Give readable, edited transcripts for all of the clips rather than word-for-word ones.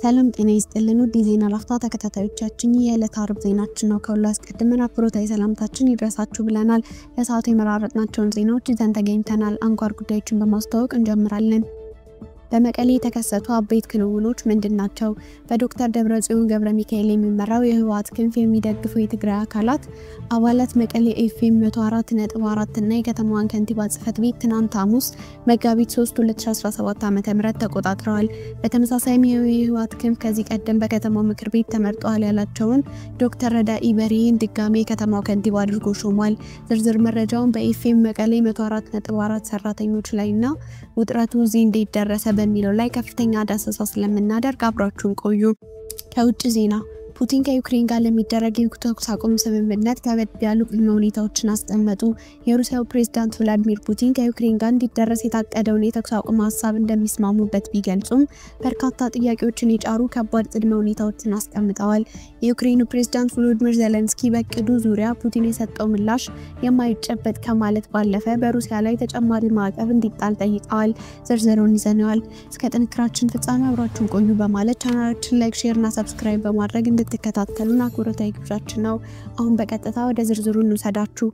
ሰላም ጤና ይስጥልን ውድ የዜና ላፍታ ተከታታዮቻችን የዕለት ዓርብ ዜናችን ነው። ከሁሉ አስቀድመን አክብሮታዊ ሰላምታችን ይድረሳችሁ ብለናል። ለሰዓቱ የመራረጥናቸውን ዜናዎች ይዘን ተገኝተናል። አንኳር ጉዳዮችን በማስተዋወቅ እንጀምራለን። በመቀሌ የተከሰቱ አበይት ክንውኖች ምንድናቸው? በዶክተር ደብረጽዮን ገብረሚካኤል የሚመራው የህወሓት ክንፍ የሚደግፉ የትግራይ አባላት መቀሌ ኤፍኤም 104.4 እና የከተማዋን ከንቲባ ጽሕፈት ቤት ትናንት ሐሙስ መጋቢት 3 2017 ዓ.ም ተቆጣጥረዋል። በተመሳሳይም የህወሓት ክንፍ ከዚህ ቀደም በከተማው ምክር ቤት ተመርጠዋል ያላቸውን ዶክተር ረዳኢ በርሄን ድጋሜ የከተማው ከንቲባ አድርጎ ሾሟል። ዝርዝር መረጃውን በኤፍኤም መቀሌ 104.4 ሰራተኞች ላይና ውጥረቱ እዚህ እንዴት ደረሰ በሚለው ላይ ከፍተኛ ዳሰሳ ስለምናደርግ አብራችሁን ቆዩ። ከውጭ ዜና ፑቲን ከዩክሬን ጋር ለሚደረግ የተኩስ አቁም ስምምነት ከበድ ያሉ ቅድመ ሁኔታዎችን አስቀመጡ። የሩሲያው ፕሬዝዳንት ቭላዲሚር ፑቲን ከዩክሬን ጋር እንዲደረስ የታቀደውን የተኩስ አቁም ሐሳብ እንደሚስማሙበት ቢገልጹም በርካታ ጥያቄዎችን የጫሩ ከባድ ቅድመ ሁኔታዎችን አስቀምጠዋል። የዩክሬኑ ፕሬዝዳንት ቮሎዲሚር ዜሌንስኪ በቅዱ ዙሪያ ፑቲን የሰጠው ምላሽ የማይጨበጥ ከማለት ባለፈ በሩሲያ ላይ ተጨማሪ ማዕቀብ እንዲጣል ጠይቀዋል። ዝርዝሩን ይዘናል። እስከ ጥንክራችን ፍጻሜ አብራችሁን ቆዩ በማለት ቻናላችን ላይክ፣ ሼር እና ሰብስክራይብ በማድረግ እንድትከታተሉና አክብሮታዊ ግብዣችን ነው። አሁን በቀጥታ ወደ ዝርዝሩ እንውሰዳችሁ።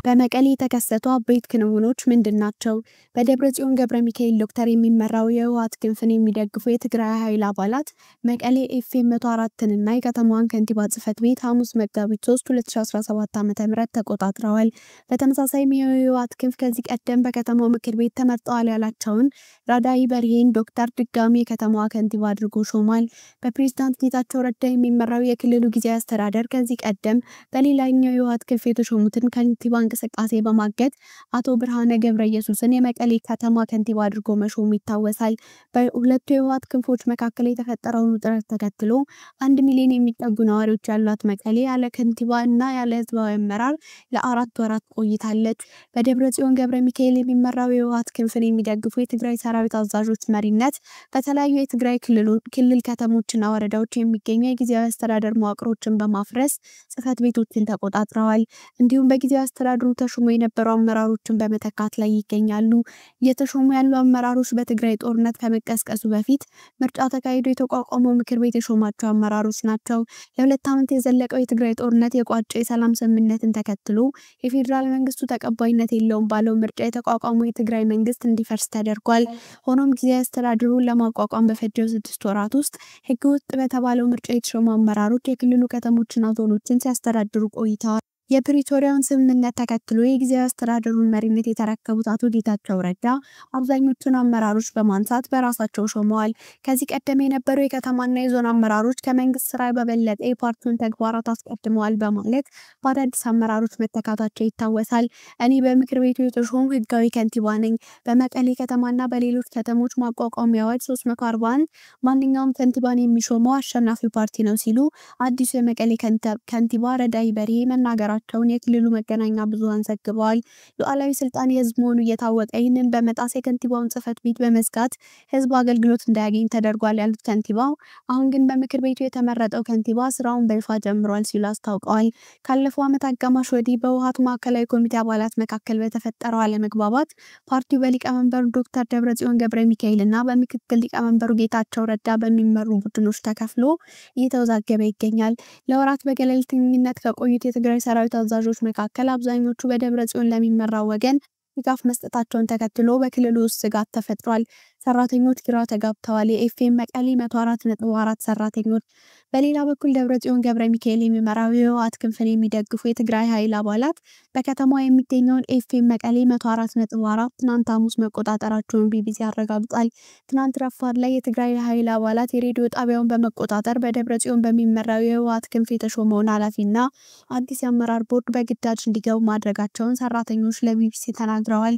በመቀሌ የተከሰቱ አበይት ክንውኖች ምንድናቸው? በደብረጽዮን ገብረሚካኤል ዶክተር የሚመራው የህወሓት ክንፍን የሚደግፉ የትግራይ ኃይል አባላት መቀሌ ኤፍኤም 104 እና የከተማዋን ከንቲባ ጽሕፈት ቤት ሐሙስ መጋቢት 3 2017 ዓ.ም ተቆጣጥረዋል። በተመሳሳይም የህወሓት ክንፍ ከዚህ ቀደም በከተማው ምክር ቤት ተመርጠዋል ያላቸውን ረዳኢ በርሄን ዶክተር ድጋሜ የከተማዋ ከንቲባ አድርጎ ሾሟል። በፕሬዝዳንት ጌታቸው ረዳ የሚመራው የክልሉ ጊዜያዊ አስተዳደር ከዚህ ቀደም በሌላኛው የህወሓት ክንፍ የተሾሙትን ከንቲባ እንቅስቃሴ በማገድ አቶ ብርሃነ ገብረየሱስን የመቀሌ ከተማ ከንቲባ አድርጎ መሾሙ ይታወሳል። በሁለቱ የህወሓት ክንፎች መካከል የተፈጠረውን ውጥረት ተከትሎ 1 ሚሊዮን የሚጠጉ ነዋሪዎች ያሏት መቀሌ ያለ ከንቲባ እና ያለ ህዝባዊ አመራር ለ4 ወራት ቆይታለች። በደብረጽዮን ገብረሚካኤል የሚመራው የህወሓት ክንፍን የሚደግፉ የትግራይ ሰራዊት አዛዦች መሪነት በተለያዩ የትግራይ ክልል ከተሞችና ወረዳዎች የሚገኙ የጊዜያዊ አስተዳደር መዋቅሮችን በማፍረስ ጽሕፈት ቤቶችን ተቆጣጥረዋል። እንዲሁም በጊዜያዊ አስተዳደሩ ተሾሙ የነበሩ አመራሮችን በመተካት ላይ ይገኛሉ። የተሾሙ ያሉ አመራሮች በትግራይ ጦርነት ከመቀስቀሱ በፊት ምርጫ ተካሂዶ የተቋቋመው ምክር ቤት የሾማቸው አመራሮች ናቸው። ለ2 ዓመት የዘለቀው የትግራይ ጦርነት የቋጨ የሰላም ስምምነትን ተከትሎ የፌዴራል መንግስቱ ተቀባይነት የለውም ባለው ምርጫ የተቋቋመው የትግራይ መንግስት እንዲፈርስ ተደርጓል። ሆኖም ጊዜያዊ አስተዳደሩን ለማቋቋም በፈጀው 6 ወራት ውስጥ ህገወጥ በተባለው ምርጫ የተሾሙ አመራሮች የክልሉ ከተሞችና ዞኖችን ሲያስተዳድሩ ቆይተዋል። የፕሪቶሪያውን ስምምነት ተከትሎ የጊዜያዊ አስተዳደሩን መሪነት የተረከቡት አቶ ጌታቸው ረዳ አብዛኞቹን አመራሮች በማንሳት በራሳቸው ሾመዋል። ከዚህ ቀደም የነበሩ የከተማና የዞን አመራሮች ከመንግስት ስራ በበለጠ የፓርቲውን ተግባራት አስቀድመዋል በማለት በአዳዲስ አመራሮች መተካታቸው ይታወሳል። እኔ በምክር ቤቱ የተሾሙ ህጋዊ ከንቲባ ነኝ። በመቀሌ ከተማና በሌሎች ከተሞች ማቋቋሚያ አዋጅ 341 ማንኛውም ከንቲባን የሚሾመው አሸናፊው ፓርቲ ነው ሲሉ አዲሱ የመቀሌ ከንቲባ ረዳኢ በርሄ መናገራቸውን የክልሉ መገናኛ ብዙሃን ዘግበዋል። ሉዓላዊ ስልጣን የህዝብ መሆኑ እየታወቀ ይህንን በመጣስ የከንቲባውን ጽሕፈት ቤት በመዝጋት ህዝብ አገልግሎት እንዳያገኝ ተደርጓል ያሉት ከንቲባው አሁን ግን በምክር ቤቱ የተመረጠው ከንቲባ ስራውን በይፋ ጀምሯል ሲሉ አስታውቀዋል። ካለፈው ዓመት አጋማሽ ወዲህ በህወሓት ማዕከላዊ ኮሚቴ አባላት መካከል በተፈጠረው አለመግባባት ፓርቲው በሊቀመንበሩ ዶክተር ደብረጽዮን ገብረሚካኤል እና በምክትል ሊቀመንበሩ ጌታቸው ረዳ በሚመሩ ቡድኖች ተከፍሎ እየተወዛገበ ይገኛል። ለወራት በገለልተኝነት ከቆዩት የትግራይ ሰራዊት አዛዦች መካከል አብዛኞቹ በደብረጽዮን ለሚመራው ወገን ድጋፍ መስጠታቸውን ተከትሎ በክልሉ ውስጥ ስጋት ተፈጥሯል። ሰራተኞች ግራ ተጋብተዋል። የኤፍኤም መቀሌ 104.4 ሰራተኞች በሌላ በኩል ደብረጽዮን ገብረሚካኤል የሚመራው የህወሓት ክንፍን የሚደግፉ የትግራይ ኃይል አባላት በከተማዋ የሚገኘውን ኤፍኤም መቀሌ 104.4 ትናንት ሐሙስ መቆጣጠራቸውን ቢቢሲ አረጋግጧል። ትናንት ረፋድ ላይ የትግራይ ኃይል አባላት የሬዲዮ ጣቢያውን በመቆጣጠር በደብረጽዮን በሚመራው የህወሓት ክንፍ የተሾመውን ኃላፊና አዲስ የአመራር ቦርድ በግዳጅ እንዲገቡ ማድረጋቸውን ሰራተኞች ለቢቢሲ ተናግረዋል።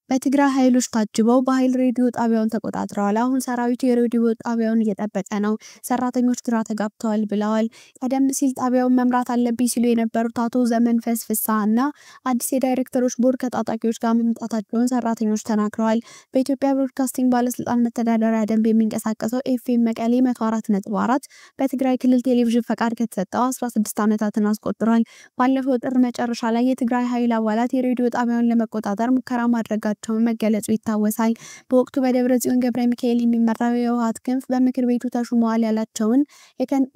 በትግራይ ኃይሎች ታጅበው በኃይል ሬዲዮ ጣቢያውን ተቆጣጥረዋል። አሁን ሰራዊቱ የሬዲዮ ጣቢያውን እየጠበቀ ነው። ሰራተኞች ግራ ተጋብተዋል ብለዋል። ቀደም ሲል ጣቢያውን መምራት አለብኝ ሲሉ የነበሩት አቶ ዘመንፈስ ፍስሐና አዲስ የዳይሬክተሮች ቦርድ ከታጣቂዎች ጋር መምጣታቸውን ሰራተኞች ተናግረዋል። በኢትዮጵያ ብሮድካስቲንግ ባለስልጣን መተዳደሪያ ደንብ የሚንቀሳቀሰው ኤፍኤም መቀሌ 104.4 በትግራይ ክልል ቴሌቪዥን ፈቃድ ከተሰጠው 16 ዓመታትን አስቆጥሯል። ባለፈው ጥር መጨረሻ ላይ የትግራይ ኃይል አባላት የሬዲዮ ጣቢያውን ለመቆጣጠር ሙከራ ማድረጋቸው መሆናቸውን መገለጹ ይታወሳል። በወቅቱ በደብረጽዮን ገብረ ሚካኤል የሚመራው የህወሓት ክንፍ በምክር ቤቱ ተሹመዋል ያላቸውን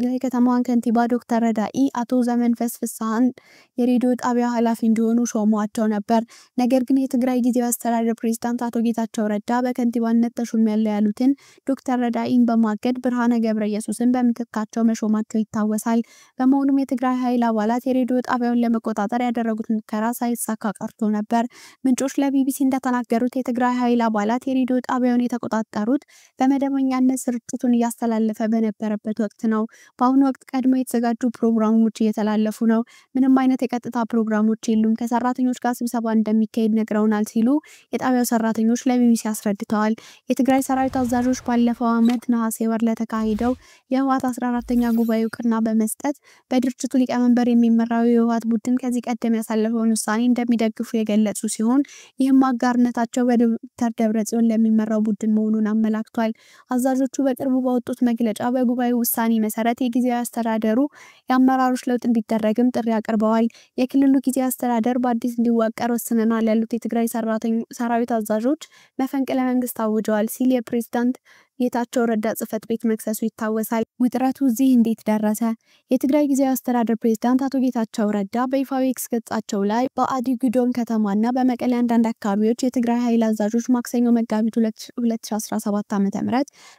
የከተማዋን ከንቲባ ዶክተር ረዳኢ አቶ ዘመንፈስ ፍስሐን የሬዲዮ ጣቢያ ኃላፊ እንዲሆኑ ሾመዋቸው ነበር። ነገር ግን የትግራይ ጊዜያዊ አስተዳደር ፕሬዝዳንት አቶ ጌታቸው ረዳ በከንቲባነት ተሾመዋል ያሉትን ዶክተር ረዳኢን በማገድ ብርሃነ ገብረየሱስን በምትካቸው መሾማቸው ይታወሳል። በመሆኑም የትግራይ ኃይል አባላት የሬዲዮ ጣቢያውን ለመቆጣጠር ያደረጉት ሙከራ ሳይሳካ ቀርቶ ነበር። ምንጮች ለቢቢሲ እንደተናገሩት የትግራይ ኃይል አባላት የሬዲዮ ጣቢያውን የተቆጣጠሩት በመደበኛነት ስርጭቱን እያስተላለፈ በነበረበት ወቅት ነው። በአሁኑ ወቅት ቀድሞ የተዘጋጁ ፕሮግራሞች እየተላለፉ ነው። ምንም አይነት የቀጥታ ፕሮግራሞች የሉም። ከሰራተኞች ጋር ስብሰባ እንደሚካሄድ ነግረውናል ሲሉ የጣቢያው ሰራተኞች ለቢቢሲ አስረድተዋል። የትግራይ ሰራዊት አዛዦች ባለፈው ዓመት ነሐሴ ወር ለተካሄደው የህወሓት 14ኛ ጉባኤ እውቅና በመስጠት በድርጅቱ ሊቀመንበር የሚመራው የህወሓት ቡድን ከዚህ ቀደም ያሳለፈውን ውሳኔ እንደሚደግፉ የገለጹ ሲሆን ይህም አጋርነታቸው በዶክተር ደብረጽዮን ለሚመራው ቡድን መሆኑን አመላክቷል። አዛዦቹ በቅርቡ ባወጡት መግለጫ በጉባኤው ውሳኔ መሰረት የጊዜያዊ አስተዳደሩ የአመራሮች ለውጥ እንዲደረግም ጥሪ አቅርበዋል። የክልሉ ጊዜያዊ አስተዳደር በአዲስ እንዲዋቀር ወስነናል ያሉት የትግራይ ሰራዊት አዛዦች መፈንቅለ መንግስት አውጀዋል ሲል የፕሬዝዳንት ጌታቸው ረዳ ጽህፈት ቤት መክሰሱ ይታወሳል። ውጥረቱ እዚህ እንዴት ደረሰ? የትግራይ ጊዜያዊ አስተዳደር ፕሬዝዳንት አቶ ጌታቸው ረዳ በይፋዊ ኤክስ ገጻቸው ላይ በአዲግዶም ከተማና በመቀሌ አንዳንድ አካባቢዎች የትግራይ ኃይል አዛዦች ማክሰኞ መጋቢት 2017 ዓ.ም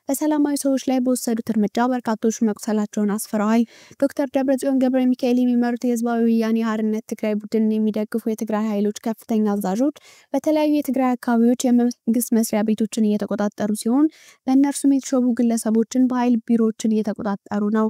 በሰላማዊ ሰዎች ላይ በወሰዱት እርምጃ በርካቶች መቁሰላቸውን አስፍረዋል። ዶክተር ደብረጽዮን ገብረ ሚካኤል የሚመሩት የህዝባዊ ወያኔ ሓርነት ትግራይ ቡድን የሚደግፉ የትግራይ ኃይሎች ከፍተኛ አዛዦች በተለያዩ የትግራይ አካባቢዎች የመንግስት መስሪያ ቤቶችን እየተቆጣጠሩ ሲሆን እነርሱም የተሾሙ ግለሰቦችን በኃይል ቢሮዎችን እየተቆጣጠሩ ነው።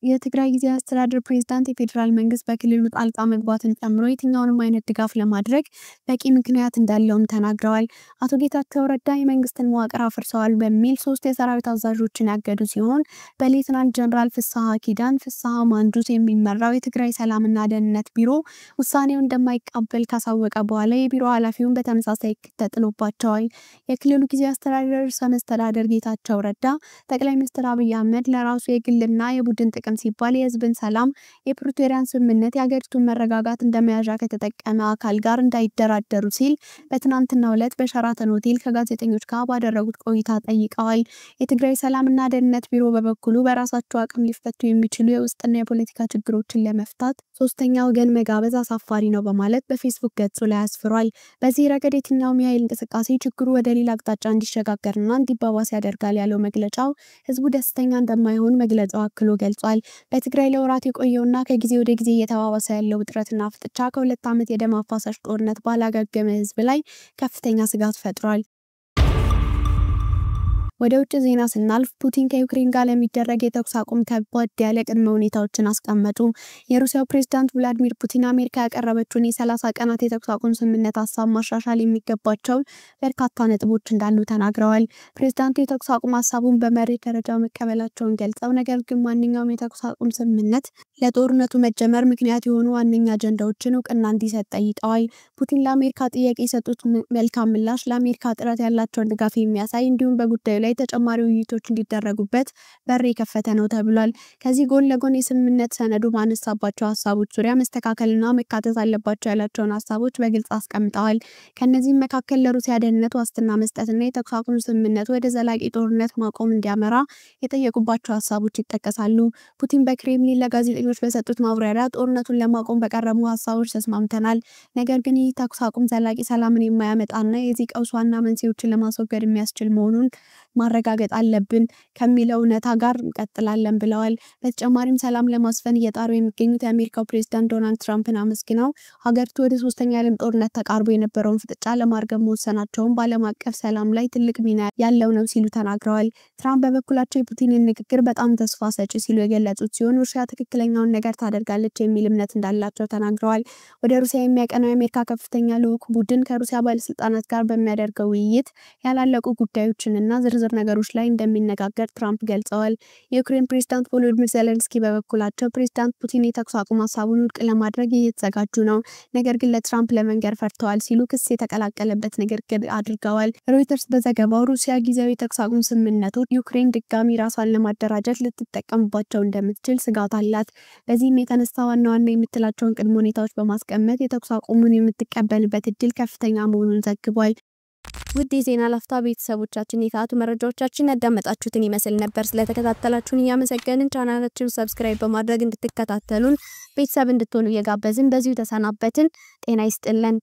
የትግራይ ጊዜያዊ አስተዳደር ፕሬዝዳንት የፌዴራል መንግስት በክልሉ ጣልቃ መግባትን ጨምሮ የትኛውንም አይነት ድጋፍ ለማድረግ በቂ ምክንያት እንዳለውም ተናግረዋል። አቶ ጌታቸው ረዳ የመንግስትን መዋቅር አፍርሰዋል በሚል 3 የሰራዊት አዛዦችን ያገዱ ሲሆን በሌተናንት ጀነራል ፍስሐ ኪዳን ፍስሐ ማንጁስ የሚመራው የትግራይ ሰላምና ደህንነት ቢሮ ውሳኔው እንደማይቀበል ካሳወቀ በኋላ የቢሮ ኃላፊውን በተመሳሳይ ተጥሎባቸዋል። የክልሉ ጊዜያዊ አስተዳደር ርዕሰ መስተዳድር ጌታቸው ረዳ ጠቅላይ ሚኒስትር አብይ አህመድ ለራሱ የግልና የቡድን ጥቅም ሲባል የህዝብን ሰላም የፕሪቶሪያን ስምምነት የሀገሪቱን መረጋጋት እንደመያዣ ከተጠቀመ አካል ጋር እንዳይደራደሩ ሲል በትናንትናው ዕለት በሸራተን ሆቴል ከጋዜጠኞች ጋር ባደረጉት ቆይታ ጠይቀዋል። የትግራይ ሰላምና ደህንነት ቢሮ በበኩሉ በራሳቸው አቅም ሊፈቱ የሚችሉ የውስጥና የፖለቲካ ችግሮችን ለመፍታት ሶስተኛ ወገን መጋበዝ አሳፋሪ ነው በማለት በፌስቡክ ገጹ ላይ አስፍሯል። በዚህ ረገድ የትኛውም የኃይል እንቅስቃሴ ችግሩ ወደ ሌላ አቅጣጫ እንዲሸጋገርና እንዲባባስ ያደርጋል ያለው መግለጫው ህዝቡ ደስተኛ እንደማይሆን መግለጫው አክሎ ገልጿል። በትግራይ ለወራት የቆየውና ከጊዜ ወደ ጊዜ እየተባባሰ ያለው ውጥረትና ፍጥጫ ከ2 ዓመት የደም አፋሳሽ ጦርነት ባላገገመ ህዝብ ላይ ከፍተኛ ስጋት ፈጥሯል። ወደ ውጭ ዜና ስናልፍ ፑቲን ከዩክሬን ጋር ለሚደረግ የተኩስ አቁም ከባድ ያለ ቅድመ ሁኔታዎችን አስቀመጡ። የሩሲያው ፕሬዝዳንት ቭላዲሚር ፑቲን አሜሪካ ያቀረበችውን የ30 ቀናት የተኩስ አቁም ስምምነት ሀሳብ ማሻሻል የሚገባቸው በርካታ ነጥቦች እንዳሉ ተናግረዋል። ፕሬዝዳንቱ የተኩስ አቁም ሀሳቡን በመርህ ደረጃ መቀበላቸውን ገልጸው ነገር ግን ማንኛውም የተኩስ አቁም ስምምነት ለጦርነቱ መጀመር ምክንያት የሆኑ ዋነኛ አጀንዳዎችን እውቅና እንዲሰጥ ጠይቀዋል። ፑቲን ለአሜሪካ ጥያቄ የሰጡት መልካም ምላሽ ለአሜሪካ ጥረት ያላቸውን ድጋፍ የሚያሳይ እንዲሁም በጉዳዩ ላይ ተጨማሪ ውይይቶች እንዲደረጉበት በር የከፈተ ነው ተብሏል። ከዚህ ጎን ለጎን የስምምነት ሰነዱ ባነሳባቸው ሀሳቦች ዙሪያ መስተካከልና መካተት አለባቸው ያላቸውን ሀሳቦች በግልጽ አስቀምጠዋል። ከነዚህም መካከል ለሩሲያ ደህንነት ዋስትና መስጠትና የተኩስ አቁም ስምምነቱ ወደ ዘላቂ ጦርነት ማቆም እንዲያመራ የጠየቁባቸው ሀሳቦች ይጠቀሳሉ። ፑቲን በክሬምሊን ለጋዜጠኞች በሰጡት ማብራሪያ ጦርነቱን ለማቆም በቀረቡ ሀሳቦች ተስማምተናል፣ ነገር ግን ይህ ተኩስ አቁም ዘላቂ ሰላምን የማያመጣና የዚህ ቀውስ ዋና መንስኤዎችን ለማስወገድ የሚያስችል መሆኑን ማረጋገጥ አለብን ከሚለው እውነታ ጋር እንቀጥላለን ብለዋል። በተጨማሪም ሰላም ለማስፈን እየጣሩ የሚገኙት የአሜሪካው ፕሬዝዳንት ዶናልድ ትራምፕን አመስግነው ሀገሪቱ ወደ 3ኛ ዓለም ጦርነት ተቃርቦ የነበረውን ፍጥጫ ለማርገብ መወሰናቸውን በዓለም አቀፍ ሰላም ላይ ትልቅ ሚና ያለው ነው ሲሉ ተናግረዋል። ትራምፕ በበኩላቸው የፑቲንን ንግግር በጣም ተስፋ ሰጪ ሲሉ የገለጹት ሲሆን ሩሲያ ትክክለኛውን ነገር ታደርጋለች የሚል እምነት እንዳላቸው ተናግረዋል። ወደ ሩሲያ የሚያቀናው የአሜሪካ ከፍተኛ ልዑክ ቡድን ከሩሲያ ባለስልጣናት ጋር በሚያደርገው ውይይት ያላለቁ ጉዳዮችንና ዝርዝር ነገሮች ላይ እንደሚነጋገር ትራምፕ ገልጸዋል። የዩክሬን ፕሬዝዳንት ቮሎዲሚር ዜሌንስኪ በበኩላቸው ፕሬዝዳንት ፑቲን የተኩስ አቁም ሀሳቡን ውድቅ ለማድረግ እየተዘጋጁ ነው፣ ነገር ግን ለትራምፕ ለመንገር ፈርተዋል ሲሉ ክስ የተቀላቀለበት ንግግር አድርገዋል። ሮይተርስ በዘገባው ሩሲያ ጊዜያዊ የተኩስ አቁም ስምምነቶች ዩክሬን ድጋሚ ራሷን ለማደራጀት ልትጠቀምባቸው እንደምትችል ስጋት አላት። በዚህም የተነሳ ዋና ዋና የምትላቸውን ቅድመ ሁኔታዎች በማስቀመጥ የተኩስ አቁሙን የምትቀበልበት እድል ከፍተኛ መሆኑን ዘግቧል። ውድ የዜና ላፍታ ቤተሰቦቻችን የሰዓቱ መረጃዎቻችን ያዳመጣችሁትን ይመስል ነበር። ስለተከታተላችሁን እያመሰገንን ቻናላችንን ሰብስክራይብ በማድረግ እንድትከታተሉን ቤተሰብ እንድትሆኑ እየጋበዝን በዚሁ ተሰናበትን። ጤና ይስጥልን።